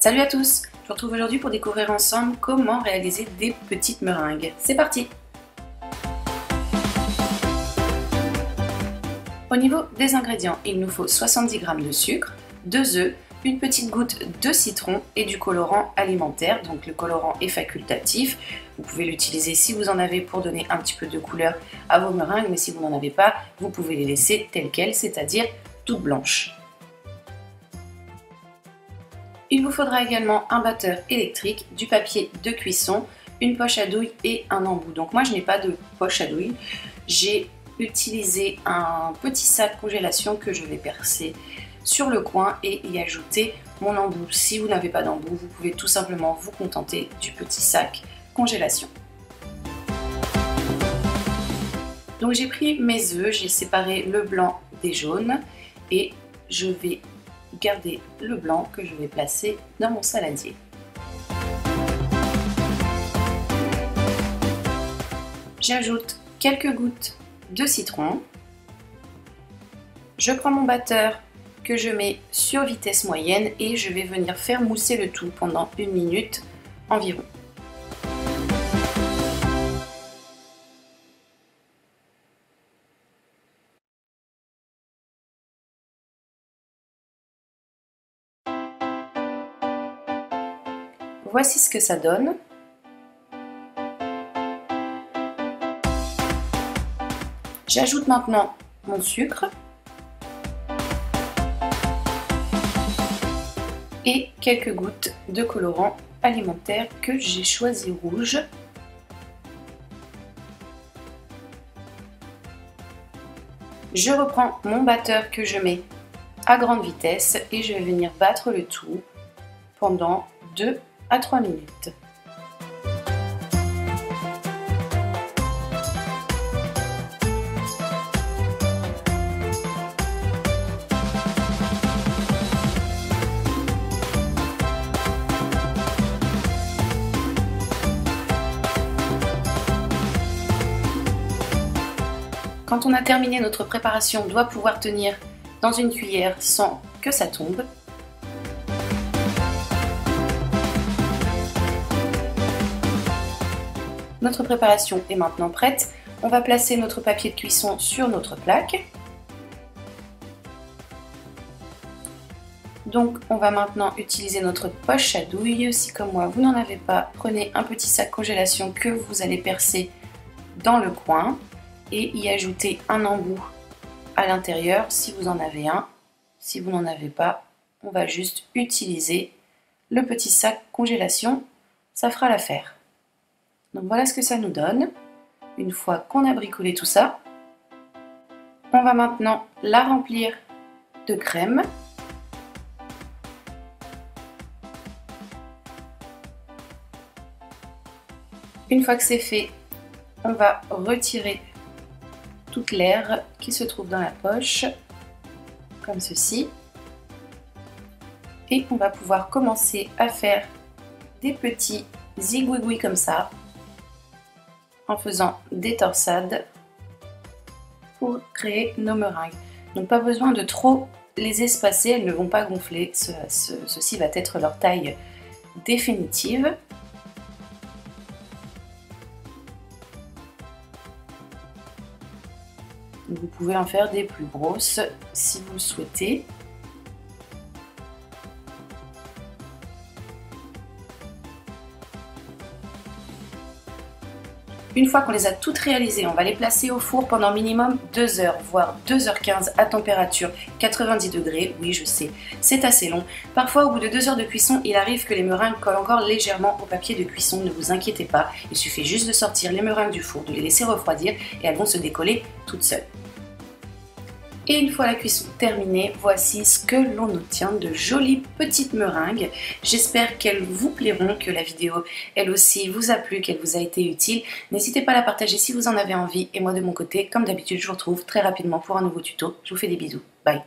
Salut à tous, je vous retrouve aujourd'hui pour découvrir ensemble comment réaliser des petites meringues. C'est parti! Au niveau des ingrédients, il nous faut 70 g de sucre, 2 œufs, une petite goutte de citron et du colorant alimentaire. Donc le colorant est facultatif, vous pouvez l'utiliser si vous en avez pour donner un petit peu de couleur à vos meringues, mais si vous n'en avez pas, vous pouvez les laisser telles quelles, c'est-à-dire toutes blanches. Il vous faudra également un batteur électrique, du papier de cuisson, une poche à douille et un embout. Donc moi je n'ai pas de poche à douille, j'ai utilisé un petit sac congélation que je vais percer sur le coin et y ajouter mon embout. Si vous n'avez pas d'embout, vous pouvez tout simplement vous contenter du petit sac congélation. Donc j'ai pris mes œufs, j'ai séparé le blanc des jaunes et je vais garder le blanc que je vais placer dans mon saladier. J'ajoute quelques gouttes de citron. Je prends mon batteur que je mets sur vitesse moyenne et je vais venir faire mousser le tout pendant 1 minute environ. Voici ce que ça donne. J'ajoute maintenant mon sucre et quelques gouttes de colorant alimentaire que j'ai choisi rouge. Je reprends mon batteur que je mets à grande vitesse et je vais venir battre le tout pendant 2 à 3 minutes. Quand on a terminé notre préparation, on doit pouvoir tenir dans une cuillère sans que ça tombe. Notre préparation est maintenant prête. On va placer notre papier de cuisson sur notre plaque. Donc on va maintenant utiliser notre poche à douille. Si comme moi vous n'en avez pas, prenez un petit sac congélation que vous allez percer dans le coin et y ajouter un embout à l'intérieur si vous en avez un. Si vous n'en avez pas, on va juste utiliser le petit sac congélation, ça fera l'affaire. Donc voilà ce que ça nous donne. Une fois qu'on a bricolé tout ça, on va maintenant la remplir de crème. Une fois que c'est fait, on va retirer toute l'air qui se trouve dans la poche, comme ceci. Et on va pouvoir commencer à faire des petits zigouigouis comme ça, en faisant des torsades pour créer nos meringues. Donc pas besoin de trop les espacer, elles ne vont pas gonfler, ceci va être leur taille définitive. Vous pouvez en faire des plus grosses si vous le souhaitez. Une fois qu'on les a toutes réalisées, on va les placer au four pendant minimum 2 heures, voire 2h15 à température 90 degrés. Oui, je sais, c'est assez long. Parfois, au bout de 2 heures de cuisson, il arrive que les meringues collent encore légèrement au papier de cuisson. Ne vous inquiétez pas, il suffit juste de sortir les meringues du four, de les laisser refroidir et elles vont se décoller toutes seules. Et une fois la cuisson terminée, voici ce que l'on obtient de jolies petites meringues. J'espère qu'elles vous plairont, que la vidéo elle aussi vous a plu, qu'elle vous a été utile. N'hésitez pas à la partager si vous en avez envie. Et moi de mon côté, comme d'habitude, je vous retrouve très rapidement pour un nouveau tuto. Je vous fais des bisous. Bye!